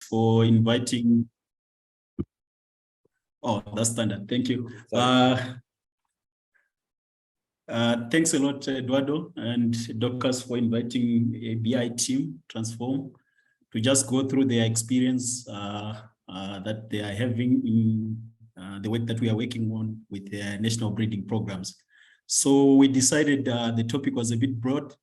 for inviting. Oh, that's standard. Thank you. Thanks a lot, Eduardo and Docas, for inviting ABI team Transform to just go through their experience that they are having in the work that we are working on with their national breeding programs. So we decided the topic was a bit broad.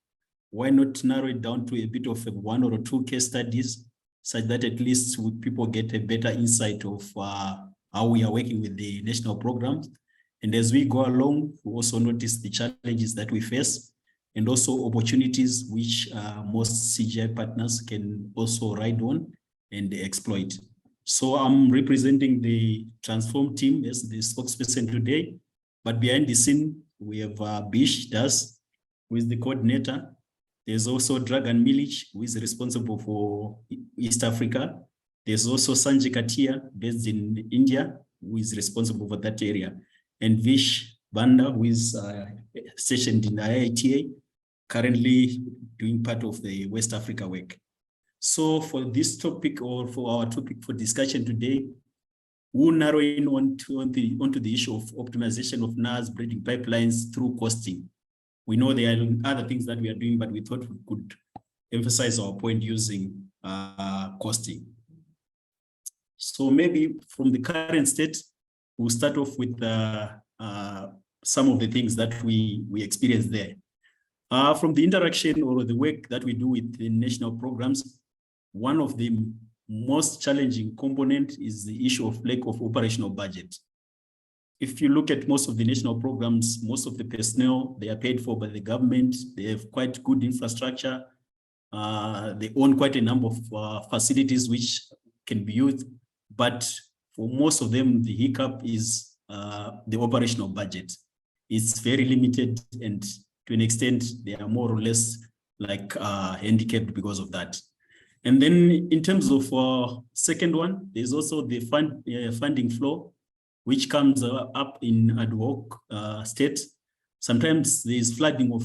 Why not narrow it down to a bit of 1 or 2 case studies, such that at least people get a better insight of how we are working with the national programs. And as we go along, we also notice the challenges that we face and also opportunities which most CGI partners can also ride on and exploit. So I'm representing the Transform team as the spokesperson today, but behind the scene, we have Bish Das, who is the coordinator. There's also Dragan Milic, who is responsible for East Africa. There's also Sanjay Katia, based in India, who is responsible for that area. And Vish Banda, who is stationed in the IITA, currently doing part of the West Africa work. So for this topic, or for our topic for discussion today, we'll narrow in onto the issue of optimization of NARES breeding pipelines through costing. We know there are other things that we are doing, but we thought we could emphasize our point using costing. So maybe from the current state, we'll start off with some of the things that we experience there. From the interaction or the work that we do with the national programs, one of the most challenging component is the issue of lack of operational budget. If you look at most of the national programs, most of the personnel, they are paid for by the government. They have quite good infrastructure. They own quite a number of facilities which can be used. But for most of them, the hiccup is the operational budget. It's very limited, and to an extent, they are more or less like handicapped because of that. And then in terms of second one, there's also the funding flow, which comes up in ad hoc state. Sometimes there's flooding of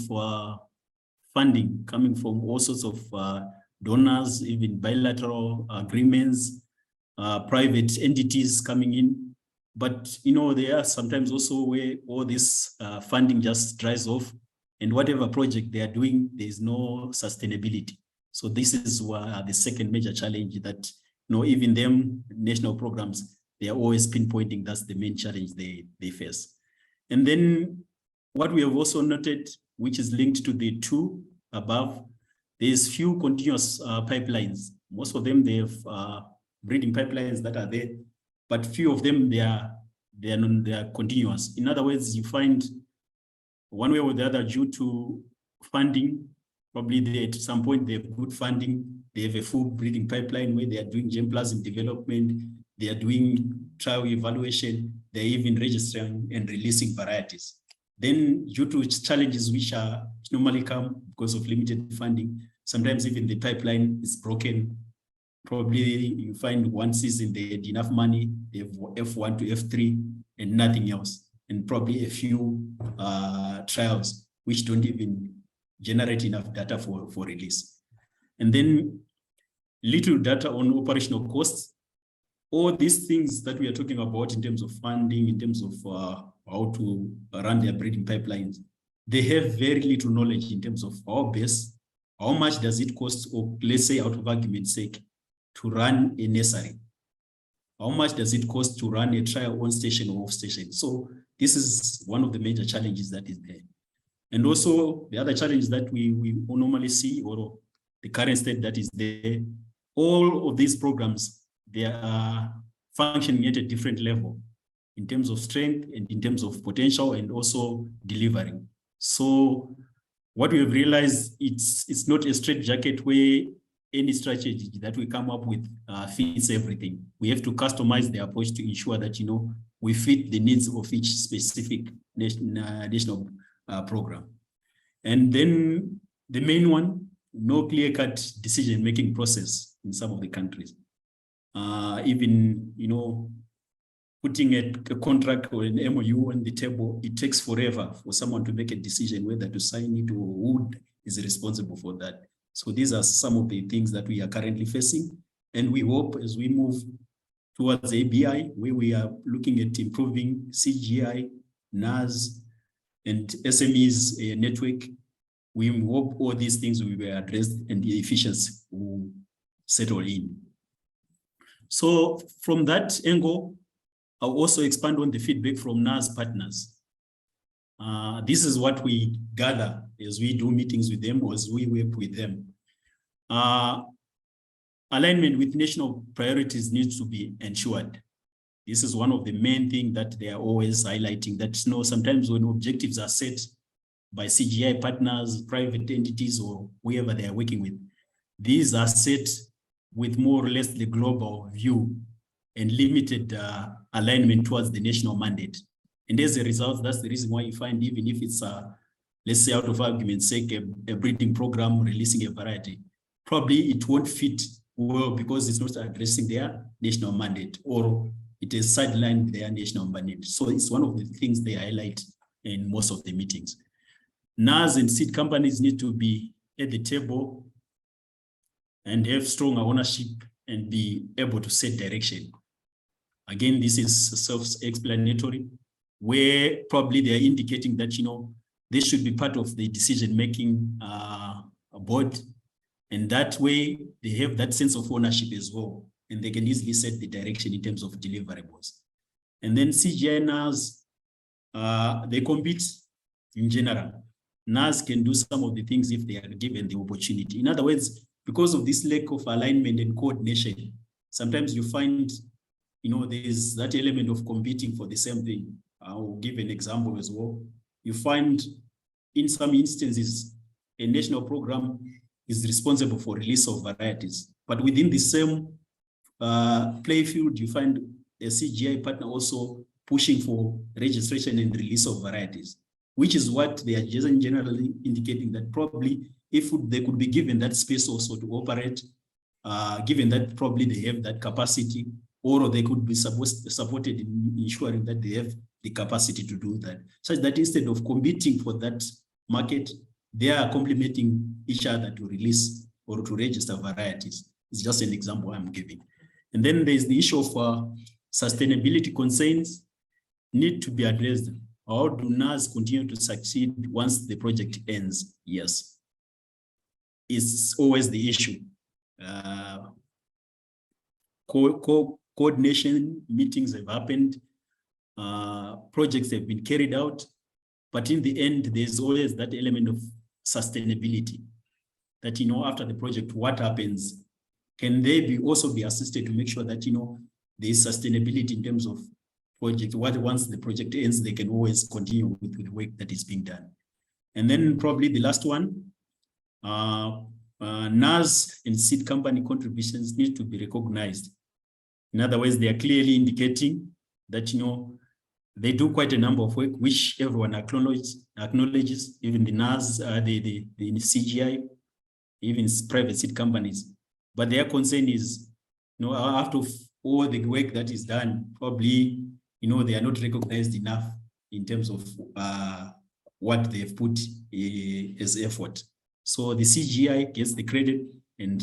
funding coming from all sorts of donors, even bilateral agreements, private entities coming in. But, you know, there are sometimes also where all this funding just dries off, and whatever project they are doing, there's no sustainability. So this is the second major challenge that, you know, even them national programs, they are always pinpointing that's the main challenge they face. And then what we have also noted, which is linked to the two above, there's few continuous pipelines. Most of them, they have breeding pipelines that are there, but few of them, they are continuous. In other words, you find one way or the other, due to funding, probably they, at some point they have good funding, they have a full breeding pipeline where they are doing germplasm development, they are doing trial evaluation, they're even registering and releasing varieties. Then due to challenges which normally come because of limited funding, sometimes even the pipeline is broken. Probably you find one season they had enough money, they have F1 to F3 and nothing else. And probably a few trials which don't even generate enough data for release. And then little data on operational costs. All these things that we are talking about in terms of funding, in terms of how to run their breeding pipelines, they have very little knowledge in terms of our base. How much does it cost, or let's say out of argument's sake, to run a nursery? How much does it cost to run a trial on station or off station? So this is one of the major challenges that is there. And also the other challenge that we normally see, or the current state that is there, all of these programs, they are functioning at a different level in terms of strength and in terms of potential and also delivering. So what we have realized, it's not a straitjacket where any strategy that we come up with fits everything. We have to customize the approach to ensure that, you know, we fit the needs of each specific national program. And then the main one, no clear-cut decision-making process in some of the countries. Even, you know, putting a contract or an MOU on the table, it takes forever for someone to make a decision whether to sign it or who is responsible for that. So these are some of the things that we are currently facing. And we hope as we move towards ABI, where we are looking at improving CGI, NARES, and SMEs network, we hope all these things will be addressed and the efficiency will settle in. So from that angle, I'll also expand on the feedback from NARES partners. This is what we gather as we do meetings with them or as we work with them. Alignment with national priorities needs to be ensured. This is one of the main things that they are always highlighting, that sometimes when objectives are set by CGI partners, private entities, or whoever they are working with, these are set with more or less the global view and limited alignment towards the national mandate. And as a result, that's the reason why you find, even if it's let's say out of argument's sake, a breeding program releasing a variety, probably it won't fit well because it's not addressing their national mandate, or it is sidelined their national mandate. So it's one of the things they highlight in most of the meetings. NARES and seed companies need to be at the table and have stronger ownership and be able to set direction. Again, this is self-explanatory, where probably they are indicating that, they should be part of the decision-making board. And that way, they have that sense of ownership as well. And they can easily set the direction in terms of deliverables. And then CGI NARES, they compete in general. NARES can do some of the things if they are given the opportunity. In other words, because of this lack of alignment and coordination, sometimes you find, there's that element of competing for the same thing. I'll give an example as well. You find in some instances, a national program is responsible for release of varieties, but within the same play field, you find a CGI partner also pushing for registration and release of varieties, which is what they are just generally indicating that probably if they could be given that space also to operate, given that probably they have that capacity, or they could be supported in ensuring that they have the capacity to do that, such that instead of competing for that market, they are complementing each other to release or to register varieties. It's just an example I'm giving. And then there's the issue of sustainability concerns need to be addressed. How do NARES continue to succeed once the project ends? Yes, it's always the issue. Coordination meetings have happened, projects have been carried out, but in the end, there's always that element of sustainability that, after the project, what happens? Can they also be assisted to make sure that, there is sustainability in terms of project, once the project ends, they can always continue with the work that is being done. And then probably the last one, NARES and seed company contributions need to be recognized. In other words, they are clearly indicating that, they do quite a number of work, which everyone acknowledges, even the NARES, the CGI, even private seed companies. But their concern is, after all the work that is done, probably, they are not recognized enough in terms of what they've put as effort. So the CGI gets the credit, and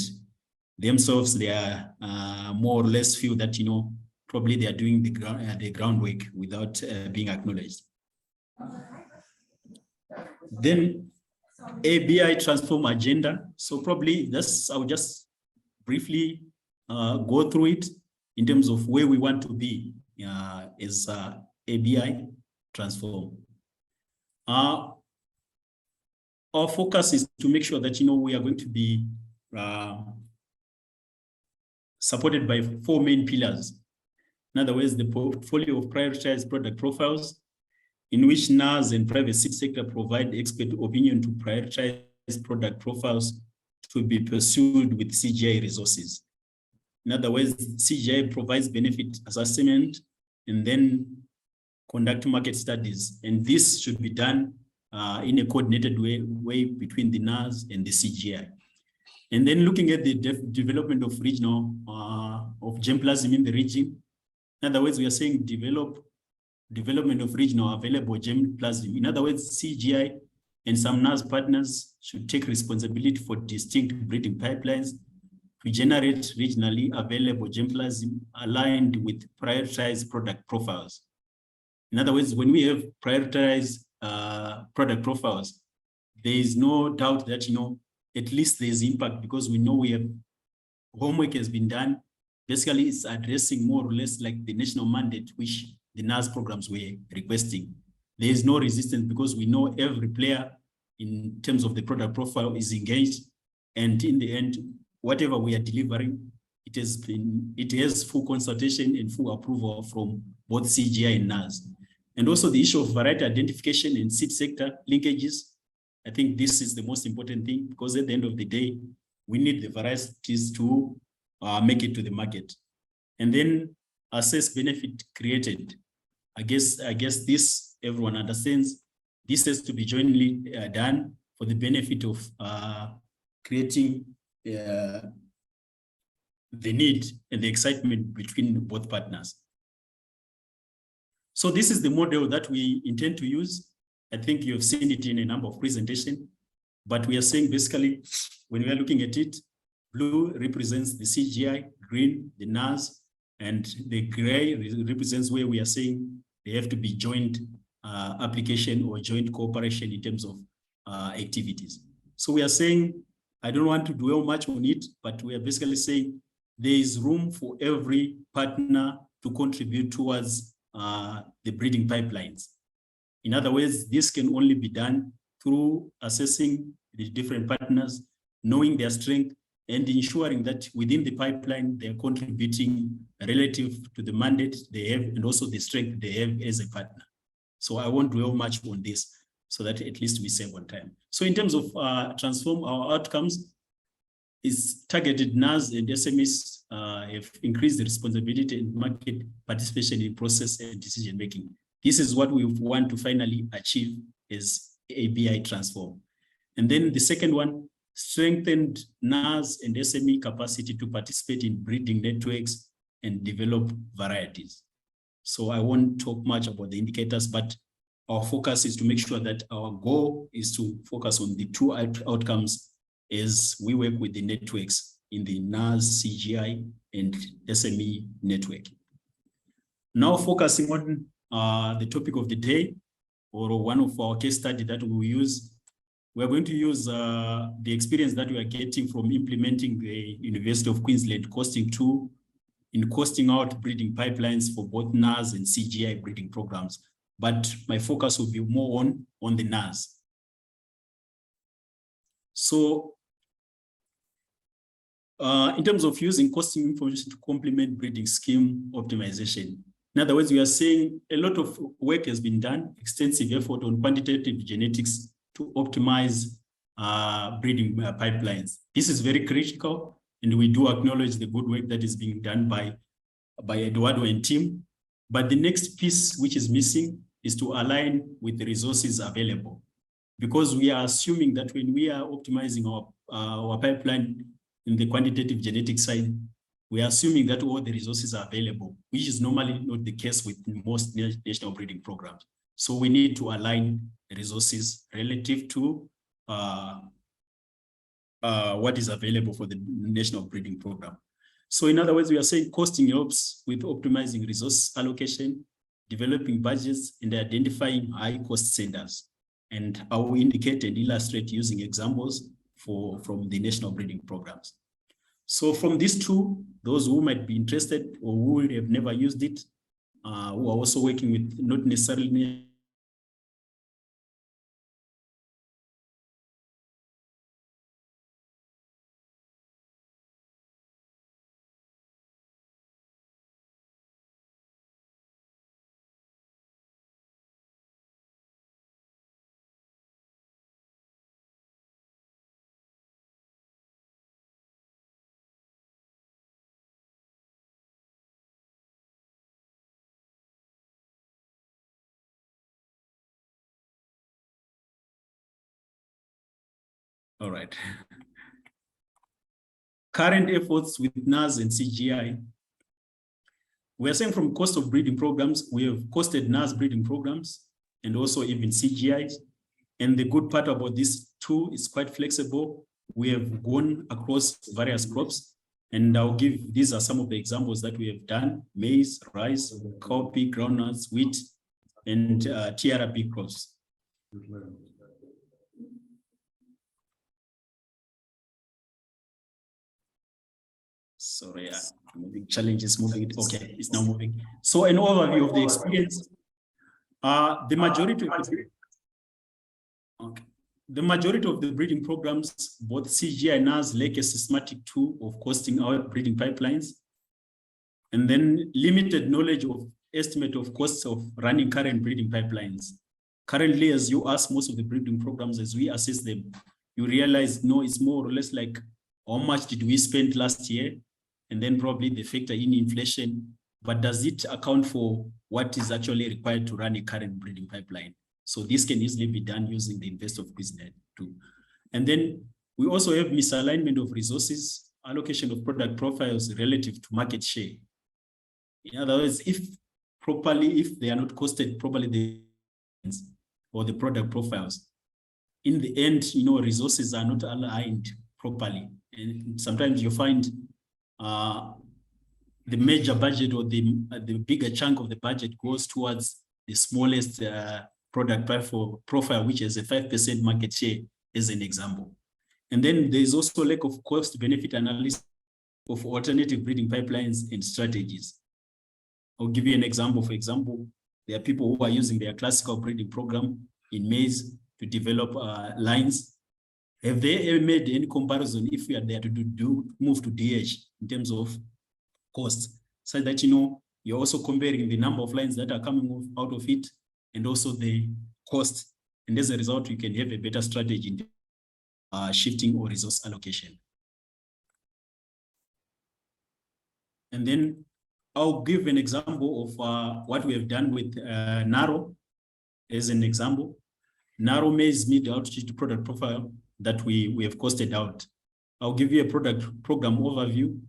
themselves, they are more or less feel that, probably they are doing the groundwork without being acknowledged. Then ABI Transform agenda. So probably I'll just briefly go through it in terms of where we want to be as ABI Transform. Our focus is to make sure that, we are going to be supported by 4 main pillars. In other words, the portfolio of prioritized product profiles, in which NARES and private sector provide expert opinion to prioritize product profiles to be pursued with CGI resources. In other words, CGI provides benefit assessment and then conduct market studies. And this should be done in a coordinated way between the NARES and the CGI. And then looking at the development of regional, of germplasm in the region. In other words, we are saying development of regional available germplasm. In other words, CGI and some NARES partners should take responsibility for distinct breeding pipelines to generate regionally available germplasm aligned with prioritized product profiles. In other words, when we have prioritized product profiles, there is no doubt that, at least there's impact, because we know we have homework has been done. Basically, it's addressing more or less like the national mandate, which the NARES programs were requesting. There is no resistance because we know every player in terms of the product profile is engaged. And in the end, whatever we are delivering, it has full consultation and full approval from both CGI and NARES. And also the issue of variety identification and seed sector linkages. I think this is the most important thing, because at the end of the day, we need the varieties to make it to the market. And then assess benefit created. I guess this everyone understands. This has to be jointly done for the benefit of creating the need and the excitement between both partners. So this is the model that we intend to use. I think you have seen it in a number of presentations, but we are saying basically, when we are looking at it, blue represents the CGI, green, the NARES, and the gray represents where we are saying they have to be joint application or joint cooperation in terms of activities. So we are saying, I don't want to dwell much on it, but we are basically saying there is room for every partner to contribute towards the breeding pipelines. In other words, this can only be done through assessing the different partners, knowing their strength, and ensuring that within the pipeline, they're contributing relative to the mandate they have and also the strength they have as a partner. So I won't dwell much on this so that at least we save on time. So in terms of transform our outcomes, is targeted NARES and SMEs have increased the responsibility and market participation in process and decision making. This is what we want to finally achieve as ABI Transform. And then the second one, strengthened NARES and SME capacity to participate in breeding networks and develop varieties. So I won't talk much about the indicators, but our focus is to make sure that our goal is to focus on the two outcomes as we work with the networks in the NARES, CGI, and SME network. Now focusing on the topic of the day, or one of our case studies that we will use. We're going to use the experience that we are getting from implementing the University of Queensland costing tool in costing out breeding pipelines for both NARES and CGI breeding programs. But my focus will be more on the NARES. So in terms of using costing information to complement breeding scheme optimization. In other words, we are saying a lot of work has been done, extensive effort on quantitative genetics to optimize breeding pipelines. This is very critical, and we do acknowledge the good work that is being done by Eduardo and team. But the next piece which is missing is to align with the resources available, because we are assuming that when we are optimizing our pipeline in the quantitative genetic side, we are assuming that all the resources are available, which is normally not the case with most national breeding programs. So we need to align the resources relative to what is available for the national breeding program. So in other words, we are saying costing helps with optimizing resource allocation, developing budgets, and identifying high cost centers. And I will indicate and illustrate using examples from the national breeding programs. So from these two, those who might be interested or who have never used it, who are also working with not necessarily all right. Current efforts with NARES and CGI. We are saying from cost of breeding programs, we have costed NARES breeding programs and also even CGIs. And the good part about this tool is quite flexible. We have gone across various crops. And I'll give, these are some of the examples that we have done: maize, rice, cowpea, groundnuts, wheat, and TRB crops. Sorry, challenges moving. Okay, it's now moving. So an overview of the experience. The majority of the breeding programs, both CGI and NARES, lack a systematic tool of costing out breeding pipelines, and then limited knowledge of estimate of costs of running current breeding pipelines. Currently, as you ask most of the breeding programs, as we assess them, you realize, no, it's more or less like, how much did we spend last year? And then probably they factor in inflation, but does it account for what is actually required to run a current breeding pipeline? So this can easily be done using the Invest of BizNet too. And then we also have misalignment of resources, allocation of product profiles relative to market share. In other words, if they are not costed properly, or the product profiles, in the end, resources are not aligned properly. And sometimes you find the major budget or the bigger chunk of the budget goes towards the smallest product profile, which has a 5% market share, as an example. And then there's also lack of cost-benefit analysis of alternative breeding pipelines and strategies. I'll give you an example. For example, there are people who are using their classical breeding program in maize to develop lines. Have they ever made any comparison if we are there to move to DH in terms of cost, so that you're also comparing the number of lines that are coming out of it and also the cost, and as a result you can have a better strategy in shifting or resource allocation. And then I'll give an example of what we have done with NARO as an example. NARO maize mid-altitude product profile that we have costed out. I'll give you a product program overview,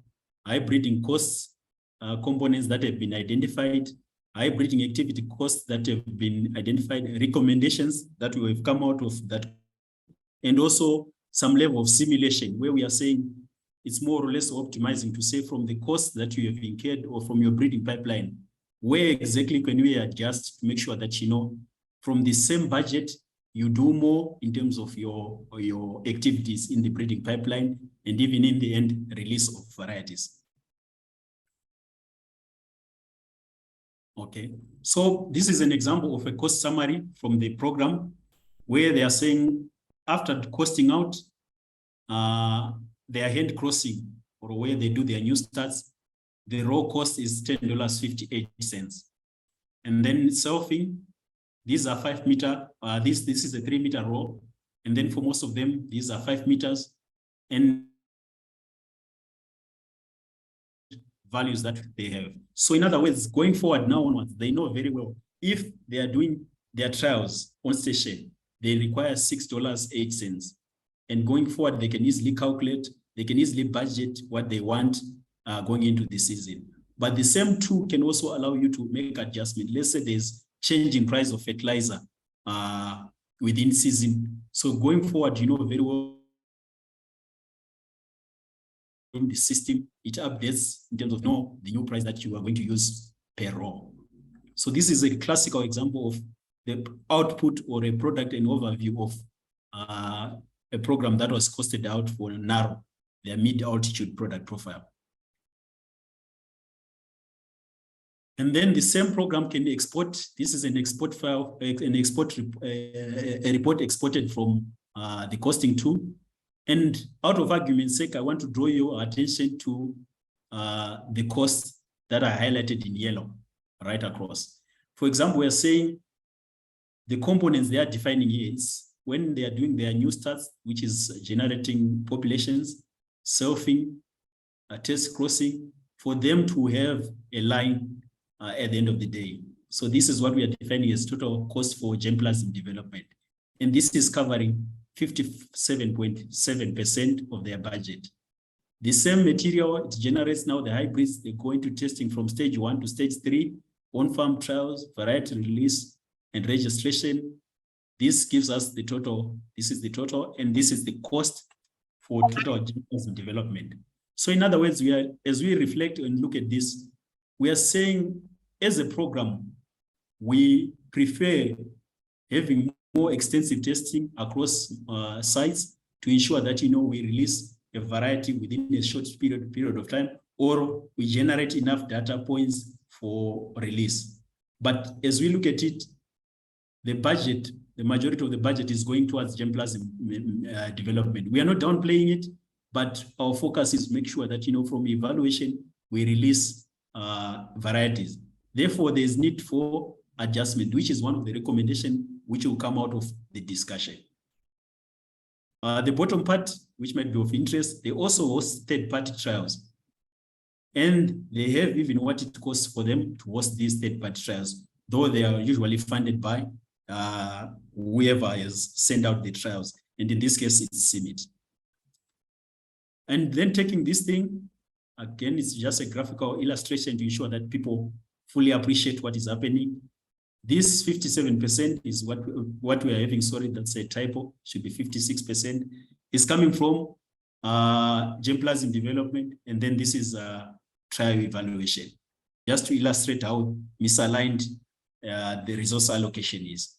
high breeding costs, components that have been identified, high breeding activity costs that have been identified, recommendations that we have come out of that, and also some level of simulation where we are saying it's more or less optimizing to say from the costs that you have incurred or from your breeding pipeline, where exactly can we adjust to make sure that, from the same budget, you do more in terms of your activities in the breeding pipeline, and even in the end, release of varieties. Okay, so this is an example of a cost summary from the program where they are saying after costing out their hand crossing, or where they do their new starts, the raw cost is $10.58. And then selfing, these are 5 meter, this is a 3 meter row. And then for most of them, these are 5 meters. And values that they have. So in other words, going forward now onwards, they know very well, if they are doing their trials on station, they require $6.08. And going forward, they can easily calculate, they can easily budget what they want going into the season. But the same tool can also allow you to make adjustment. Let's say there's change in price of fertilizer within season. So going forward, very well in the system, it updates in terms of the new price that you are going to use per row. So this is a classical example of the output or a product and overview of a program that was costed out for NARO, their mid-altitude product profile. And then the same program can export. This is an export file, a report exported from the costing tool. And out of argument's sake, I want to draw your attention to the costs that are highlighted in yellow right across. For example, we are saying the components they are defining here is when they are doing their new stats, which is generating populations, selfing, test crossing, for them to have a line at the end of the day. So this is what we are defining as total cost for germplasm development. And this is covering 57.7% of their budget. The same material, it generates now the hybrids, they go into testing from stage 1 to stage 3, on-farm trials, variety release, and registration. This gives us the total, this is the total, and this is the cost for total germplasm development. So in other words, as we reflect and look at this, we are saying as a program, we prefer having more extensive testing across sites to ensure that, we release a variety within a short period of time, or we generate enough data points for release. But as we look at it, the budget, the majority of the budget is going towards germplasm development. We are not downplaying it, but our focus is make sure that, from evaluation, we release varieties. Therefore, there's need for adjustment, which is one of the recommendations which will come out of the discussion. The bottom part, which might be of interest, they also host third-party trials. And they have even what it costs for them to host these third-party trials, though they are usually funded by whoever has sent out the trials. And in this case, it's CIMIT. And then taking this thing, again, it's just a graphical illustration to ensure that people fully appreciate what is happening. This 57% is what we are having. Sorry, that's a typo. Should be 56%. Is coming from germplasm development, and then this is trial evaluation, just to illustrate how misaligned the resource allocation is.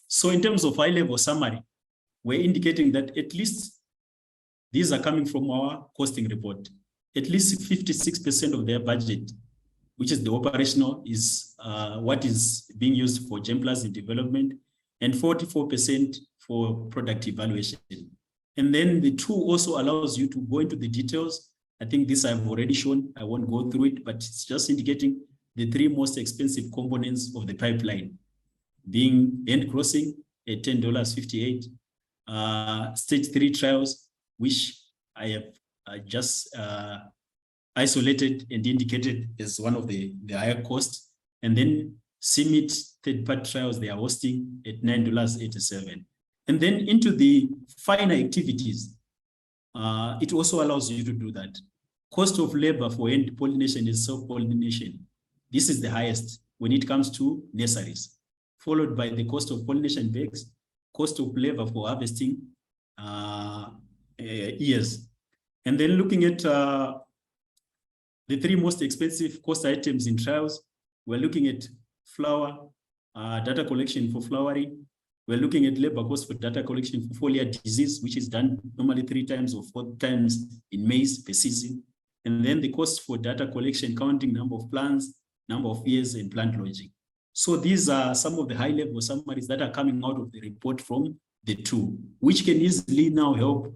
So in terms of high-level summary, we're indicating that at least these are coming from our costing report. At least 56% of their budget, which is the operational, is what is being used for germplasm development, and 44% for product evaluation. And then the tool also allows you to go into the details. I think this I've already shown. I won't go through it, but it's just indicating the three most expensive components of the pipeline, being end crossing at $10.58, stage 3 trials, which I have just isolated and indicated as one of the higher costs, and then CIMIT third-party trials they are hosting at $9.87. And then into the finer activities, it also allows you to do that. Cost of labor for end pollination and self-pollination. This is the highest when it comes to nurseries, followed by the cost of pollination bags, cost of labor for harvesting ears. And then looking at the three most expensive cost items in trials, we're looking at flower, data collection for flowering. We're looking at labor costs for data collection for foliar disease, which is done normally 3 times or 4 times in maize per season. And then the cost for data collection, counting number of plants, number of years, and plant lodging. So these are some of the high-level summaries that are coming out of the report from the tool, which can easily now help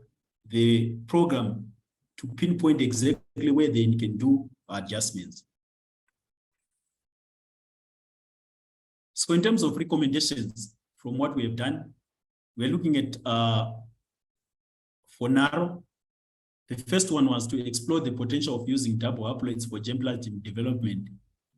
the program to pinpoint exactly where they can do adjustments. So in terms of recommendations from what we have done, we're looking at, for NARO, the first one was to explore the potential of using double haploids for germplasm development.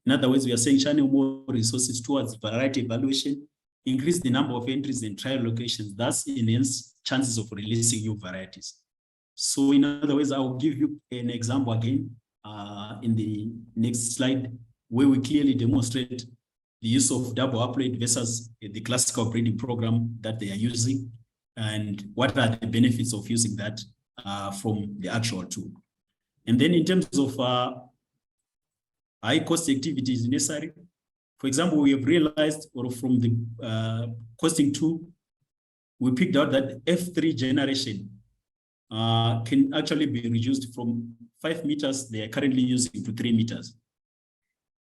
In other words, we are saying channel more resources towards variety evaluation, increase the number of entries in trial locations, thus enhance chances of releasing new varieties. So in other words, I will give you an example again in the next slide, where we clearly demonstrate the use of double haploid versus the classical breeding program that they are using, and what are the benefits of using that from the actual tool. And then in terms of high cost activities necessary, for example, we have realized, or from the costing tool, we picked out that F3 generation can actually be reduced from 5 meters they are currently using to 3 meters.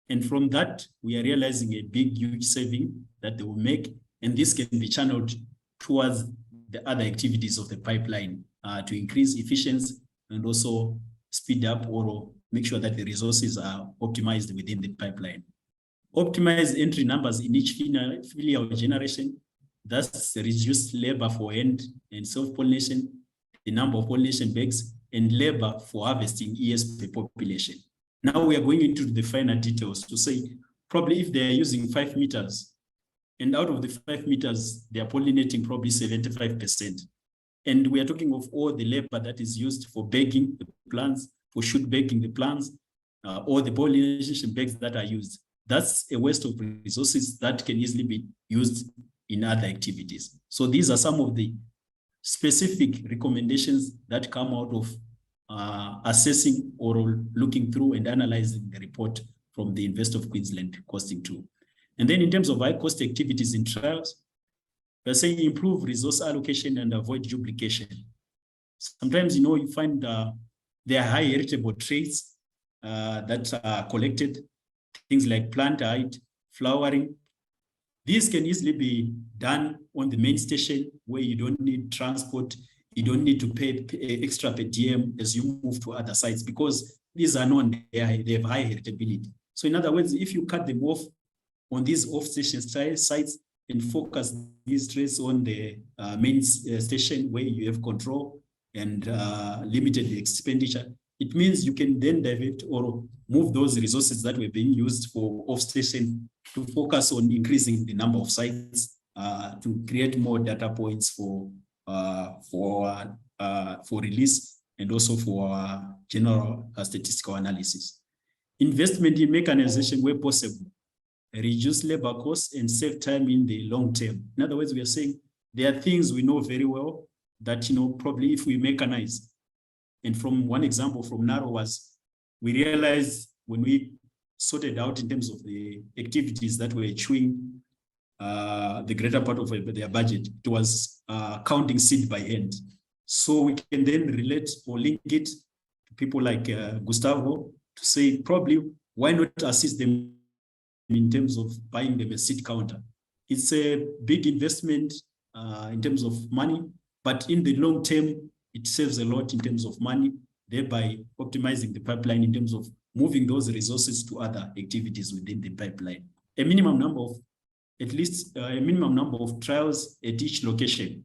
And from that, we are realizing a big, huge saving that they will make. And this can be channeled towards the other activities of the pipeline to increase efficiency and also speed up or make sure that the resources are optimized within the pipeline. Optimize entry numbers in each filial generation, thus reduce labor for end and self-pollination, the number of pollination bags, and labor for harvesting ears per population. Now we are going into the finer details to say, probably if they are using 5 meters, and out of the 5 meters, they are pollinating probably 75%. And we are talking of all the labor that is used for bagging the plants, for shoot bagging the plants, or the pollination bags that are used. That's a waste of resources that can easily be used in other activities. So these are some of the specific recommendations that come out of assessing or looking through and analyzing the report from the University of Queensland costing tool. And then in terms of high cost activities in trials, we're saying improve resource allocation and avoid duplication. Sometimes, you find there are high heritable traits that are collected, things like plant height, flowering. These can easily be done on the main station where you don't need transport, you don't need to pay extra per diem as you move to other sites because these are known, they have high heritability. So in other words, if you cut them off on these off-station sites and focus these traits on the main station where you have control and limited expenditure, it means you can then divert or move those resources that were being used for off-station to focus on increasing the number of sites to create more data points for release and also for general statistical analysis. Investment in mechanization where possible, reduce labor costs and save time in the long term. In other words, we are saying there are things we know very well that, probably if we mechanize, and from one example from NARES was, we realized when we sorted out in terms of the activities that were chewing the greater part of their budget, it was counting seed by hand. So we can then relate or link it to people like Gustavo to say, probably, why not assist them in terms of buying them a seed counter? It's a big investment in terms of money, but in the long term, it saves a lot in terms of money, thereby optimizing the pipeline in terms of moving those resources to other activities within the pipeline. At least a minimum number of trials at each location.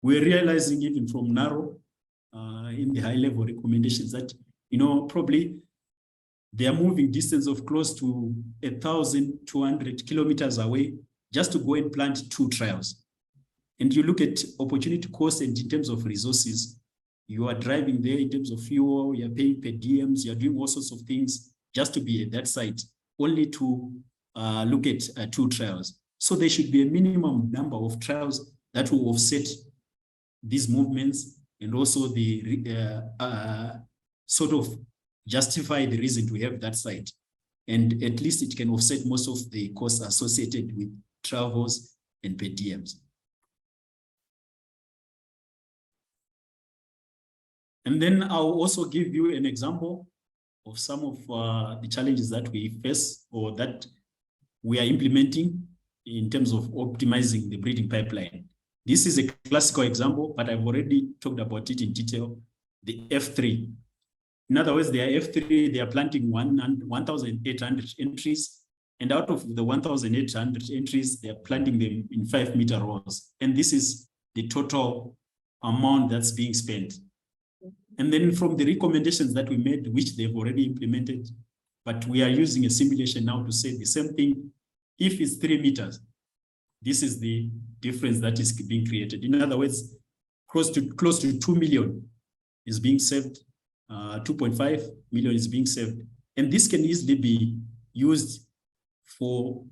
We're realizing even from NARES in the high level recommendations that, probably they are moving distance of close to 1,200 kilometers away just to go and plant 2 trials. And you look at opportunity cost and in terms of resources, you are driving there in terms of fuel, you're paying per diems, you're doing all sorts of things just to be at that site, only to look at 2 trials. So there should be a minimum number of trials that will offset these movements and also the sort of justify the reason to have that site. And at least it can offset most of the costs associated with travels and per diems. And then I'll also give you an example of some of the challenges that we face or that we are implementing in terms of optimizing the breeding pipeline. This is a classical example, but I've already talked about it in detail, the F3. In other words, they are F3, they are planting 1,800 entries, and out of the 1,800 entries, they are planting them in 5-meter rows. And this is the total amount that's being spent. And then from the recommendations that we made, which they've already implemented, but we are using a simulation now to say the same thing. If it's 3 meters, this is the difference that is being created. In other words, close to 2 million is being saved, 2.5 million is being saved. And this can easily be used for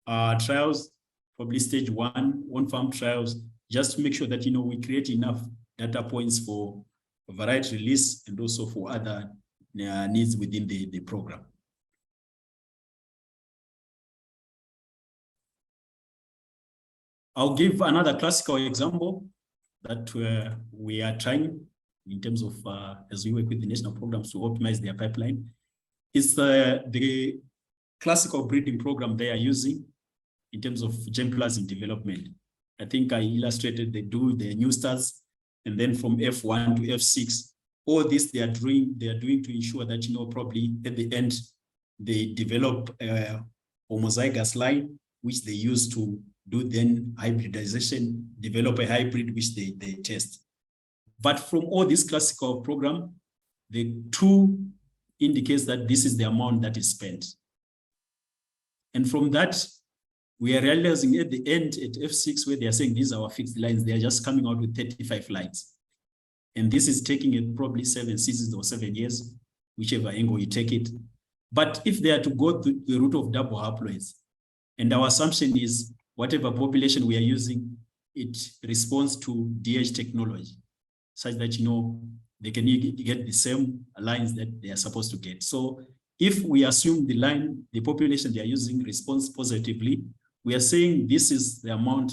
trials, probably stage 1, on-farm trials, just to make sure that, we create enough data points for variety release and also for other needs within the program. I'll give another classical example that we are trying in terms of, as we work with the national programs to optimize their pipeline. It's the classical breeding program they are using in terms of germplasm development. I think I illustrated they do the new stars, and then from F1 to F6, all this they are doing to ensure that, probably at the end, they develop a homozygous line, which they use to do then hybridization, develop a hybrid, which they test. But from all this classical program, the 2 indicates that this is the amount that is spent. And from that, we are realizing at the end at F6 where they are saying these are our fixed lines, they are just coming out with 35 lines. And this is taking it probably 7 seasons or 7 years, whichever angle you take it. But if they are to go to the route of double haploids, and our assumption is whatever population we are using, it responds to DH technology. such that, they can get the same lines that they are supposed to get. So if we assume the population they are using responds positively, we are saying this is the amount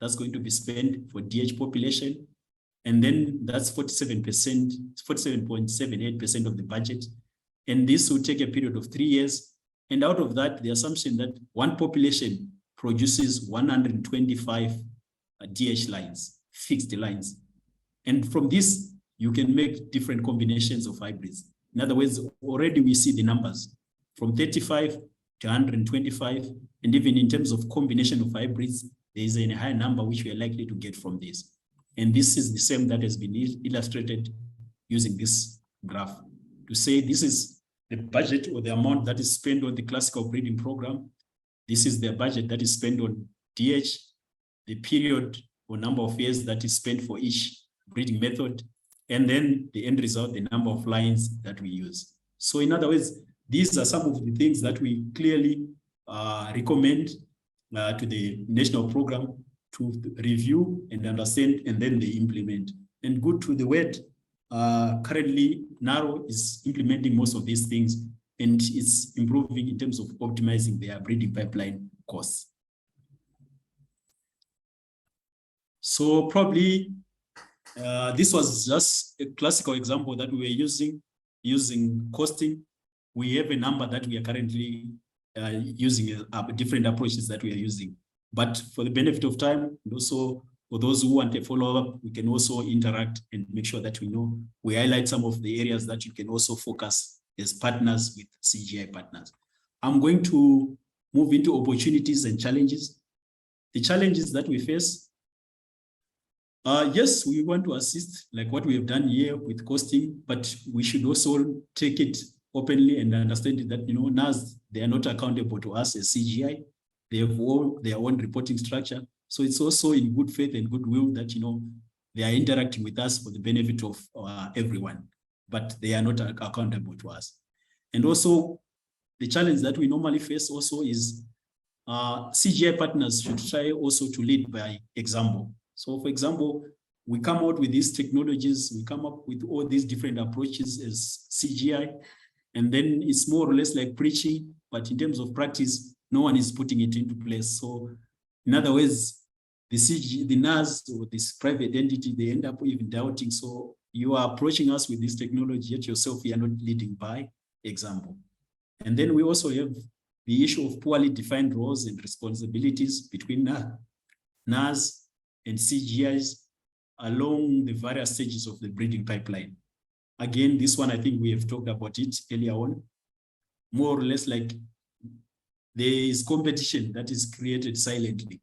that's going to be spent for DH population. And then that's 47%, 47.78% of the budget. And this will take a period of 3 years. And out of that, the assumption that one population produces 125 DH lines, fixed lines. And from this, you can make different combinations of hybrids. In other words, already we see the numbers from 35 to 125. And even in terms of combination of hybrids, there is a higher number which we are likely to get from this. And this is the same that has been illustrated using this graph to say this is the budget or the amount that is spent on the classical breeding program. This is the budget that is spent on DH, the period or number of years that is spent for each breeding method, and then the end result, the number of lines that we use. So in other words, these are some of the things that we clearly recommend to the national program to review and understand, and then they implement. And good to the word, currently NARO is implementing most of these things, and it's improving in terms of optimizing their breeding pipeline costs. So probably this was just a classical example that we were using costing. We have a number that we are currently using different approaches that we are using. But for the benefit of time, and also for those who want a follow-up, we can also interact and make sure that we highlight some of the areas that you can also focus as partners with CGI partners. I'm going to move into opportunities and challenges. The challenges that we face, yes, we want to assist like what we have done here with costing, but we should also take it openly and understand that, NARES, they are not accountable to us as CGI. They have all their own reporting structure. So it's also in good faith and goodwill that, they are interacting with us for the benefit of everyone, but they are not accountable to us. And also the challenge that we normally face also is CGI partners should try also to lead by example. So for example, we come out with these technologies, we come up with all these different approaches as CGI, and then it's more or less like preaching, but in terms of practice, no one is putting it into place. So in other words, the NARES or this private entity, they end up even doubting. So you are approaching us with this technology, yet yourself, you are not leading by example. And then we also have the issue of poorly defined roles and responsibilities between NARES and CGIs along the various stages of the breeding pipeline. Again, this one, I think we have talked about it earlier on, more or less like there is competition that is created silently.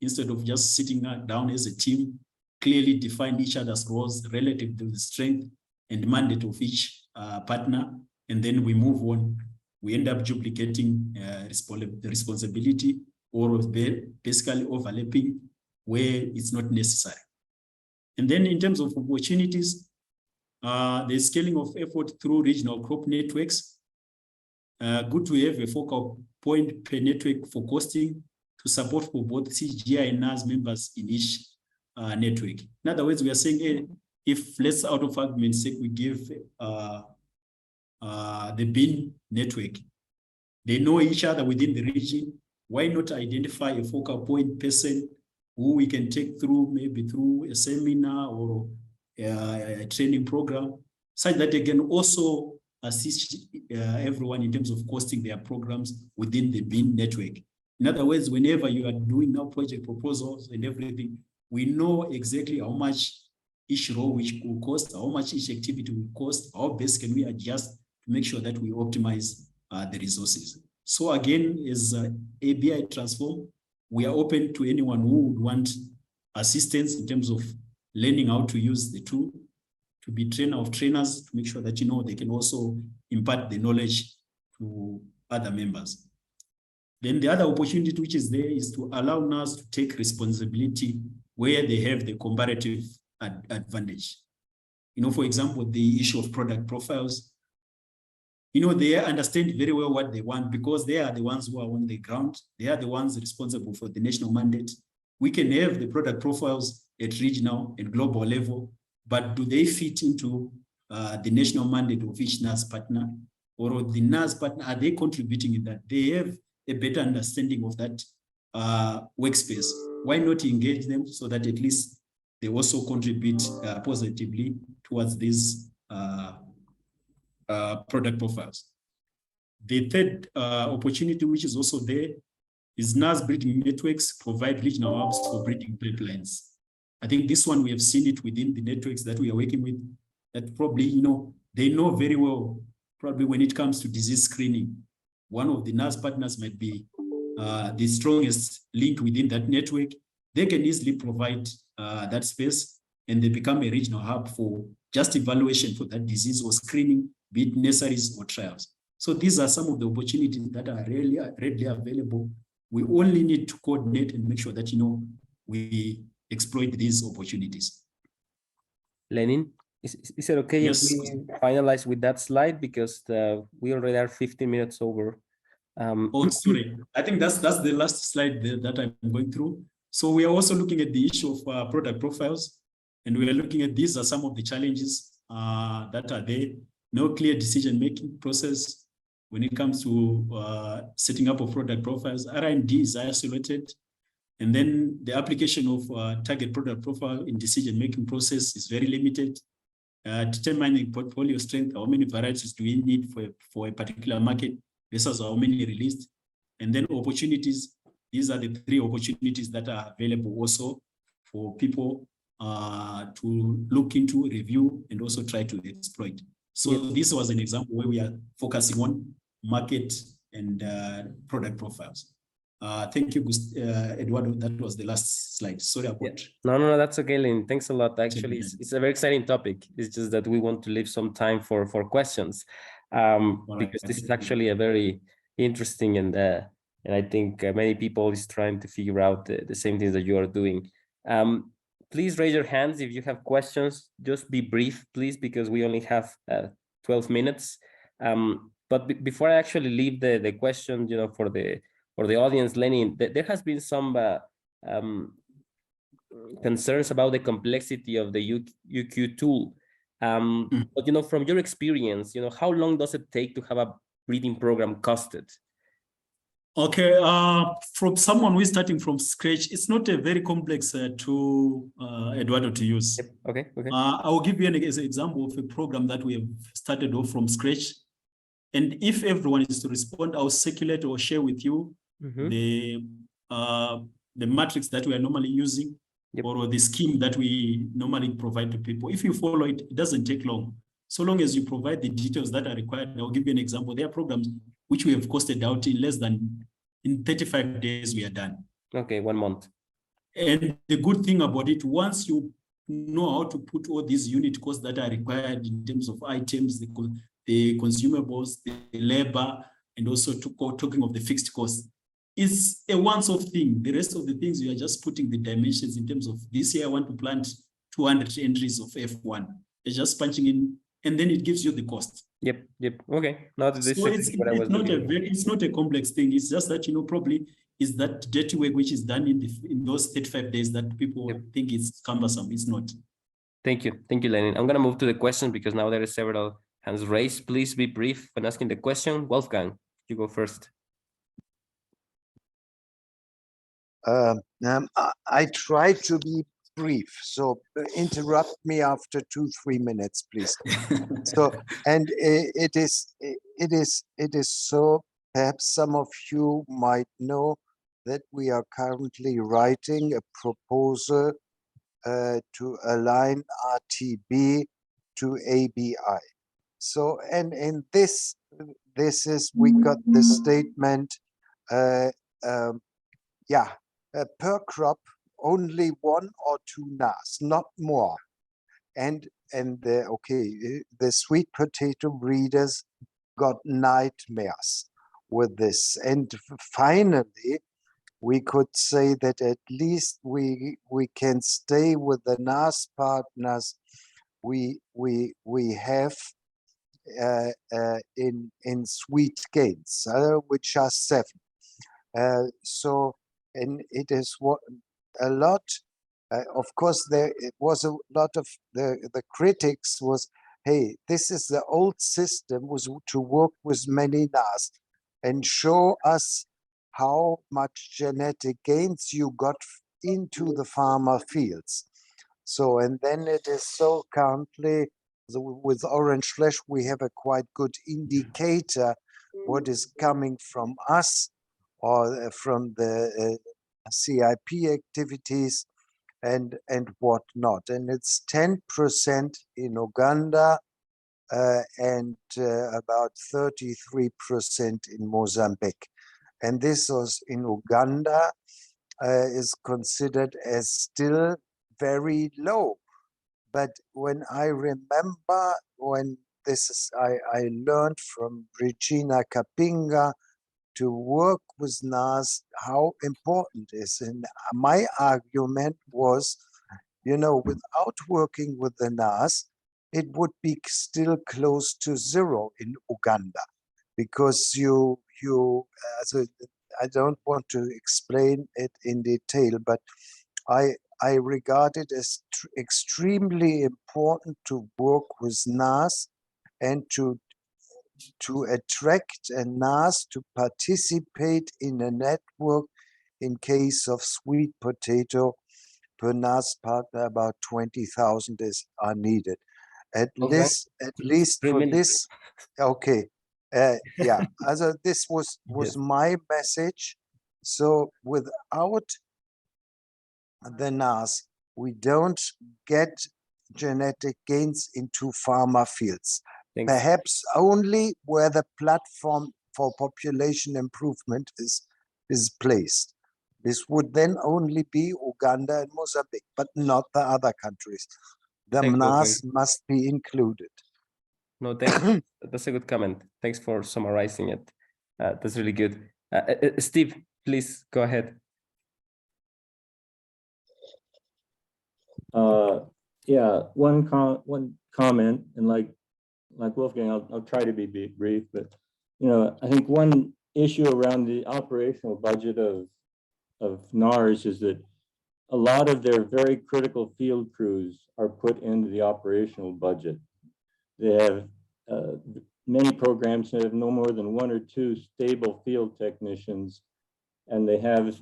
Instead of just sitting down as a team, clearly define each other's roles relative to the strength and mandate of each partner, and then we move on. We end up duplicating the responsibility or basically overlapping where it's not necessary. And then in terms of opportunities, the scaling of effort through regional crop networks. Good to have a focal point per network for costing to support for both CGI and NARES members in each network. In other words, we are saying, hey, if let's out of argument's sake, we give the bean network, they know each other within the region, why not identify a focal point person who we can take through, maybe through a seminar or a training program, such that they can also assist everyone in terms of costing their programs within the bean network. In other words, whenever you are doing now project proposals and everything, we know exactly how much each role which will cost, how much each activity will cost, how best can we adjust to make sure that we optimize the resources. So again, as ABI Transform, we are open to anyone who would want assistance in terms of learning how to use the tool, to be trainer of trainers, to make sure that they can also impart the knowledge to other members. Then the other opportunity which is there is to allow NARES to take responsibility where they have the comparative advantage. For example, the issue of product profiles. They understand very well what they want because they are the ones who are on the ground. They are the ones responsible for the national mandate. We can have the product profiles at regional and global level, but do they fit into the national mandate of each NARES partner, or the NARES partner, are they contributing in that? They have a better understanding of that workspace. Why not engage them so that at least they also contribute positively towards these product profiles? The third opportunity, which is also there, is NARES breeding networks provide regional hubs for breeding pipelines. I think this one, we have seen it within the networks that we are working with, that probably, they know very well, probably when it comes to disease screening, one of the NARES partners might be the strongest link within that network. They can easily provide that space, and they become a regional hub for just evaluation for that disease or screening, be it nurseries or trials. So these are some of the opportunities that are readily available. We only need to coordinate and make sure that, we exploit these opportunities. Lennin, is it okay Yes. if we finalize with that slide, because we already are 15 minutes over? Oh, sorry. I think that's the last slide that I'm going through. So we are also looking at the issue of product profiles, and we are looking at these are some of the challenges that are there. No clear decision-making process when it comes to setting up of product profiles. R&D is isolated. And then the application of target product profile in decision-making process is very limited. Determining portfolio strength, how many varieties do we need for a particular market versus how many released. And then opportunities, these are the three opportunities that are available also for people to look into, review, and also try to exploit. So this was an example where we are focusing on market and product profiles. Thank you, Eduardo. That was the last slide. Sorry about. No, that's okay, Lynn. Thanks a lot. Actually, it's a very exciting topic. It's just that we want to leave some time for questions, because this is actually a very interesting, and I think many people is trying to figure out the same things that you are doing. Please raise your hands if you have questions. Just be brief, please, because we only have 12 minutes. But before I actually leave the question, for the audience, Lennin, there has been some concerns about the complexity of the UQ tool. But from your experience, how long does it take to have a breeding program costed? Okay, from someone who is starting from scratch, it's not a very complex tool, Eduardo, to use. Yep. Okay. I will give you an example of a program that we have started off from scratch. And if everyone is to respond, I'll circulate or share with you the matrix that we are normally using, or the scheme that we normally provide to people. If you follow it, it doesn't take long. So long as you provide the details that are required. I'll give you an example. There are programs which we have costed out in 35 days, we are done. Okay, 1 month. And the good thing about it, once you know how to put all these unit costs that are required in terms of items, the consumables, the labor, and also talking of the fixed costs, it's a once-off thing. The rest of the things, you are just putting the dimensions in terms of this year I want to plant 200 entries of F1. You're just punching in, and then it gives you the cost. Yep. Okay. Now this is what I was doing. It's not a complex thing. It's just that, probably is that dirty work which is done in those 35 days that people think it's cumbersome. It's not. Thank you, Lennin. I'm going to move to the question because now there are several hands raised. Please be brief when asking the question. Wolfgang, you go first. I try to be brief, so interrupt me after 2-3 minutes, please. So, and it is so. Perhaps some of you might know that we are currently writing a proposal to align RTB to ABI. So, and in this is, we got the statement, per crop only 1 or 2 NARES, not more. And the sweet potato breeders got nightmares with this. And finally, we could say that at least we can stay with the NARES partners we have in sweet gains, which are 7. So, and it is a lot Of course, it was a lot of the critics was, hey, this is the old system, was to work with many NAS and show us how much genetic gains you got into the farmer fields. So, and then it is so currently, with Orange Flash, we have a quite good indicator what is coming from us or from the CIP activities and whatnot. And it's 10% in Uganda and about 33% in Mozambique. And this was in Uganda is considered as still very low. But when I remember when this is, I learned from Regina Kapinga to work with NAS, how important it is. And my argument was, you know, without working with the NAS, it would be still close to zero in Uganda, because so I don't want to explain it in detail, but I regard it as extremely important to work with NAS and to attract a NAS to participate in a network. In case of sweet potato, per NAS partner, about 20,000 are needed. At least for this. Okay. Yeah, also this was Yes. my message. So without the NAS, we don't get genetic gains into farmer fields. Thanks. Perhaps only where the platform for population improvement is placed. This would then only be Uganda and Mozambique, but not the other countries. The NAS must be included. No, thanks. That's a good comment. Thanks for summarizing it. That's really good. Steve, please go ahead. Yeah, one comment, and like Wolfgang, I'll try to be brief, but you know, I think one issue around the operational budget of NARES is that a lot of their very critical field crews are put into the operational budget. They have many programs that have no more than 1 or 2 stable field technicians, and they have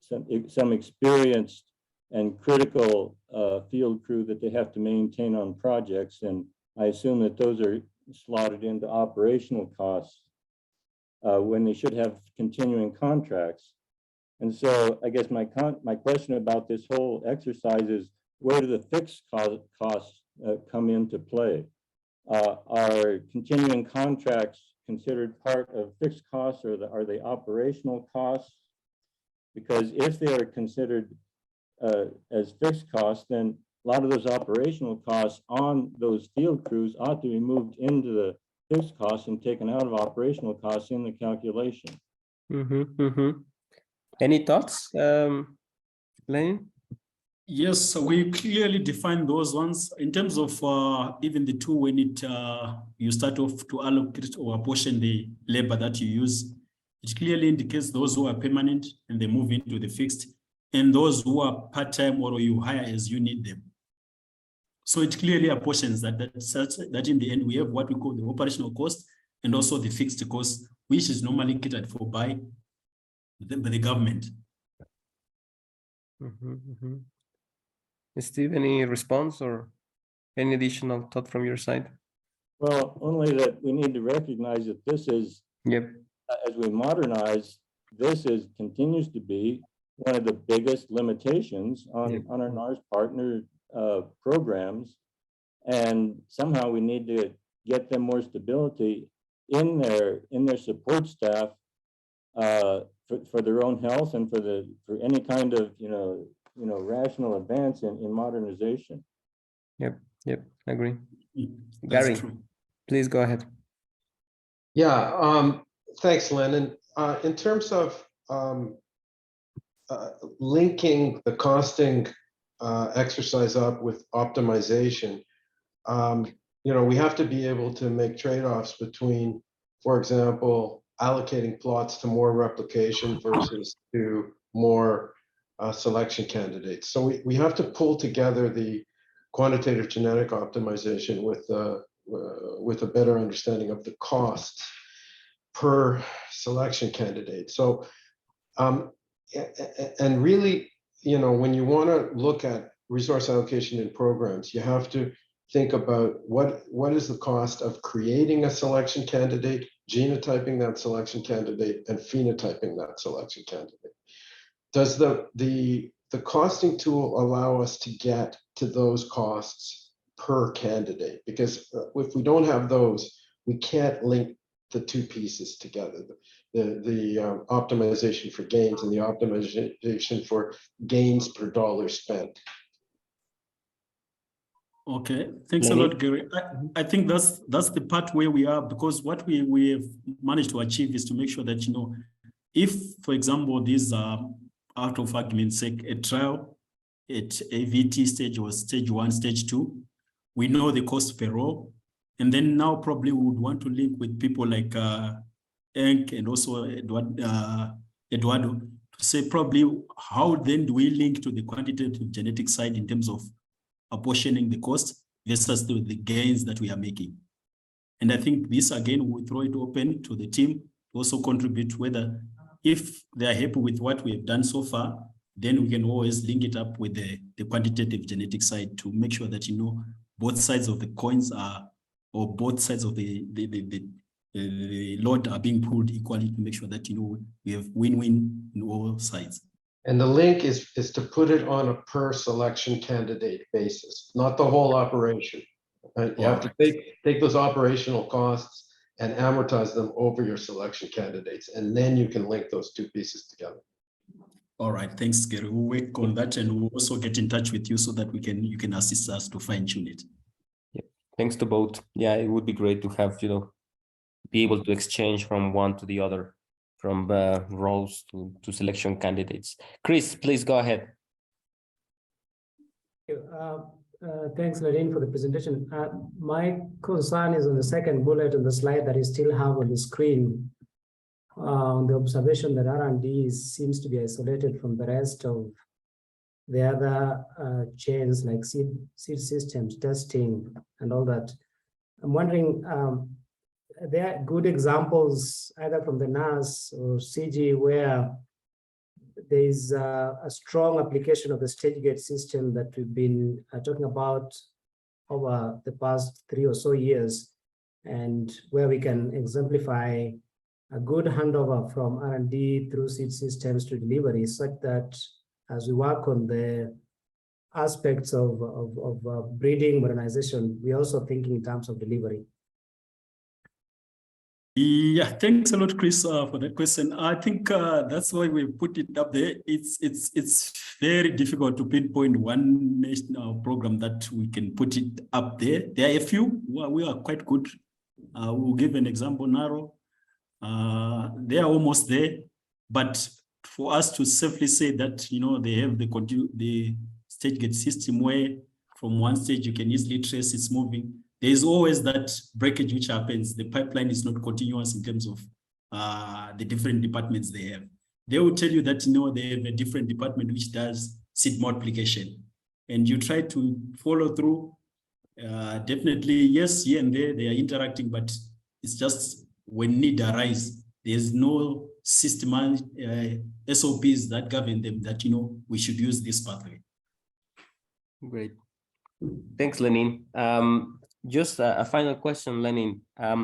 some experienced and critical field crew that they have to maintain on projects. And I assume that those are slotted into operational costs when they should have continuing contracts. And so I guess my question about this whole exercise is, where do the fixed costs come into play? Are continuing contracts considered part of fixed costs, or are they operational costs? Because if they are considered as fixed costs, then a lot of those operational costs on those field crews ought to be moved into the fixed costs and taken out of operational costs in the calculation. Any thoughts, Lennin? Yes, so we clearly define those ones in terms of even the two, when you start off to allocate or apportion the labor that you use. It clearly indicates those who are permanent and they move into the fixed, and those who are part-time or you hire as you need them. So it clearly apportions that in the end we have what we call the operational cost and also the fixed cost, which is normally catered for by the government. Steve, any response or any additional thought from your side? Well, only that we need to recognize that this is, as we modernize, this continues to be one of the biggest limitations on our NARES partner programs. And somehow we need to get them more stability in their support staff for their own health and for any kind of rational advance in modernization. Yep, agree. Gary, please go ahead. Yeah, thanks, Lennon. In terms of linking the costing exercise up with optimization, we have to be able to make trade-offs between, for example, allocating plots to more replication versus to more selection candidates. So we have to pull together the quantitative genetic optimization with a better understanding of the costs per selection candidate. So, and really, you know, when you want to look at resource allocation in programs, you have to think about what is the cost of creating a selection candidate, genotyping that selection candidate, and phenotyping that selection candidate. Does the costing tool allow us to get to those costs per candidate? Because if we don't have those, we can't link the two pieces together, the optimization for gains and the optimization for gains per dollar spent. Okay, thanks a lot, Gary. I think that's the part where we are, because what we have managed to achieve is to make sure that, you know, if, for example, these are, out of argument's sake, a trial at AVT stage or stage 1, stage 2, we know the cost per row. And then now probably we would want to link with people like Enk and also Eduardo to say probably how then do we link to the quantitative genetic side in terms of apportioning the cost versus the gains that we are making. And I think this, again, we throw it open to the team to also contribute, whether if they are happy with what we have done so far, then we can always link it up with the quantitative genetic side to make sure that, you know, both sides of the coins are, or both sides of the load are being pulled equally to make sure that, you know, we have win-win in all sides. And the link is to put it on a per selection candidate basis, not the whole operation. Right? You have to take those operational costs and amortize them over your selection candidates, and then you can link those two pieces together. All right, thanks, Gary. We'll work on that, and we'll also get in touch with you so that you can assist us to fine tune it. Yeah, thanks to both. Yeah, it would be great to have, you know, be able to exchange from one to the other, from roles to selection candidates. Chris, please go ahead. Thanks, Lennin, for the presentation. My concern is on the second bullet on the slide that you still have on the screen, the observation that R&D seems to be isolated from the rest of the other chains like seed systems, testing, and all that. I'm wondering, there are good examples either from the NARES or CG where there is a strong application of the stage gate system that we've been talking about over the past 3 or so years, and where we can exemplify a good handover from R&D through seed systems to delivery, such that as we work on the aspects of breeding modernization, we're also thinking in terms of delivery. Yeah, thanks a lot, Chris, for that question. I think that's why we put it up there. It's very difficult to pinpoint one national program that we can put it up there. There are a few we are quite good. We'll give an example, NARO. They are almost there, but for us to safely say that, you know, they have the stage gate system where from one stage you can easily trace it's moving. There is always that breakage which happens. The pipeline is not continuous in terms of the different departments they have. They will tell you that, you know, they have a different department which does seed multiplication, and you try to follow through. Definitely, yes, here and there they are interacting, but it's just when need arise, there's no systematic SOPs that govern them that, you know, we should use this pathway. Great. Thanks, Lennin. Just a final question, Lennin.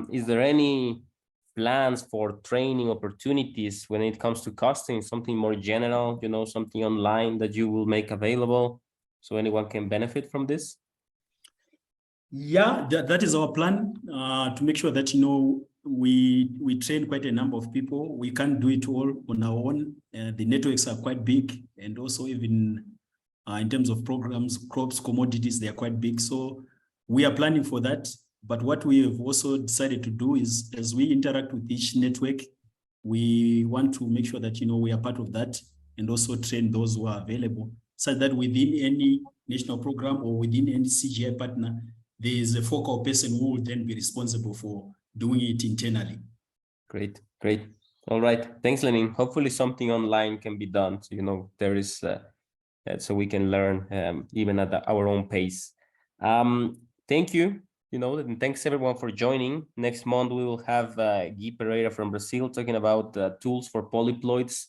Is there any plans for training opportunities when it comes to costing, something more general, you know, something online that you will make available so anyone can benefit from this? Yeah, that is our plan, to make sure that, you know, we train quite a number of people. We can't do it all on our own. The networks are quite big, and also even in terms of programs, crops, commodities, they are quite big. So we are planning for that. But what we have also decided to do is, as we interact with each network, we want to make sure that, you know, we are part of that, and also train those who are available, so that within any national program or within any CGI partner, there is a focal person who will then be responsible for doing it internally. Great, great. All right. Thanks, Lennin. Hopefully something online can be done. So, there is, so we can learn even at our own pace. Thank you. And thanks everyone for joining. Next month, we will have Guy Pereira from Brazil talking about tools for polyploids.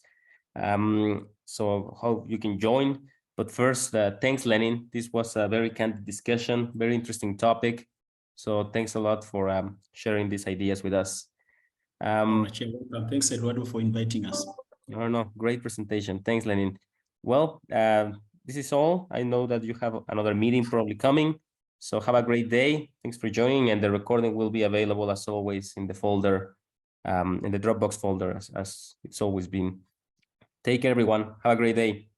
So hope you can join. But first, thanks, Lennin. This was a very candid discussion, very interesting topic. So thanks a lot for sharing these ideas with us. Thanks, Eduardo, for inviting us. No, great presentation. Thanks, Lennin. Well, this is all. I know that you have another meeting probably coming. So have a great day. Thanks for joining. And the recording will be available as always in the folder, in the Dropbox folder as it's always been. Take care, everyone. Have a great day.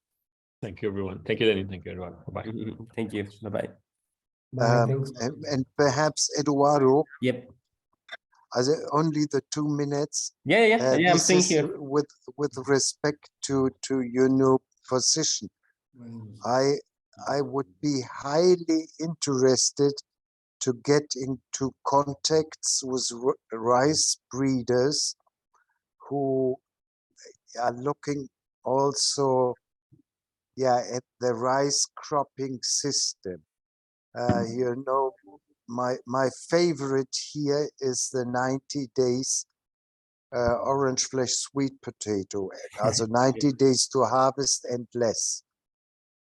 Thank you, everyone. Thank you, Lennin. Thank you, everyone. Bye-bye. Thank you. Bye-bye. Thanks. And perhaps Eduardo, Yep. as only the 2 minutes. Yeah, I'm this staying is here. with respect to your new position. I would be highly interested to get into contacts with rice breeders who are looking also at the rice cropping system. My favorite here is the 90 days orange flesh sweet potato, also 90 days to harvest and less.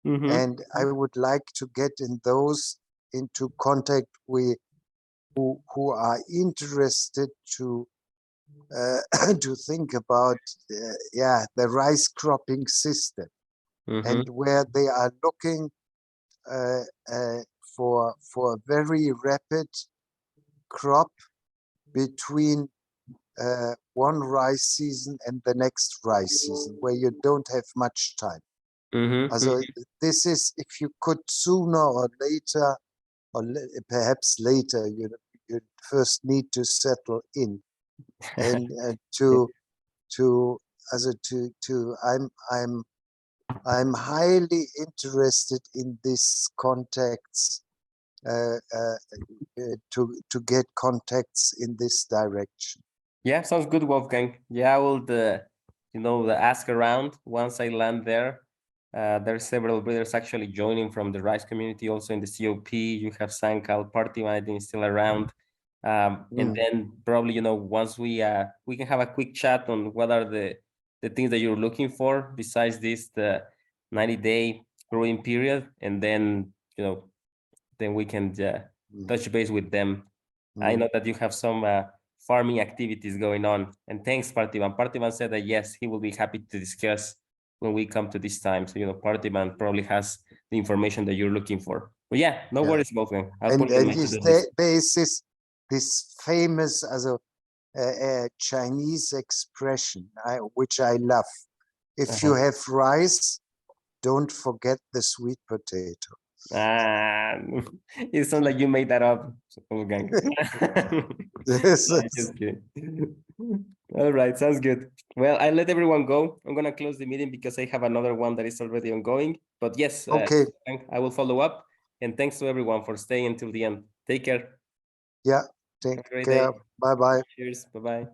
And I would like to get into contact with who are interested to to think about the rice cropping system, and where they are looking for a very rapid crop between one rice season and the next rice season, where you don't have much time. Also, this is, if you could sooner or later, or perhaps later, you first need to settle in, and I'm highly interested in these contacts, to get contacts in this direction. Yeah, sounds good, Wolfgang. Yeah, I will, ask around once I land there. There are several breeders actually joining from the rice community, also in the COP. You have Sankal, Partiman, I think, still around. And then probably, once we can have a quick chat on what are the things that you're looking for besides this, the 90-day growing period, and then then we can touch base with them. I know that you have some farming activities going on, and thanks, Partiman. Partiman said that yes, he will be happy to discuss when we come to this time. So Partiman probably has the information that you're looking for. But yeah, no worries, Wolfgang. I'll put it in my to-do list. There is this famous Chinese expression, which I love. If you have rice, don't forget the sweet potato. It sounds like you made that up, Wolfgang. Just kidding. All right, sounds good. Well, I'll let everyone go. I'm gonna close the meeting because I have another one that is already ongoing. But yes, okay, I will follow up. And thanks to everyone for staying until the end. Take care. Yeah, take care. Bye-bye. Cheers. Bye-bye.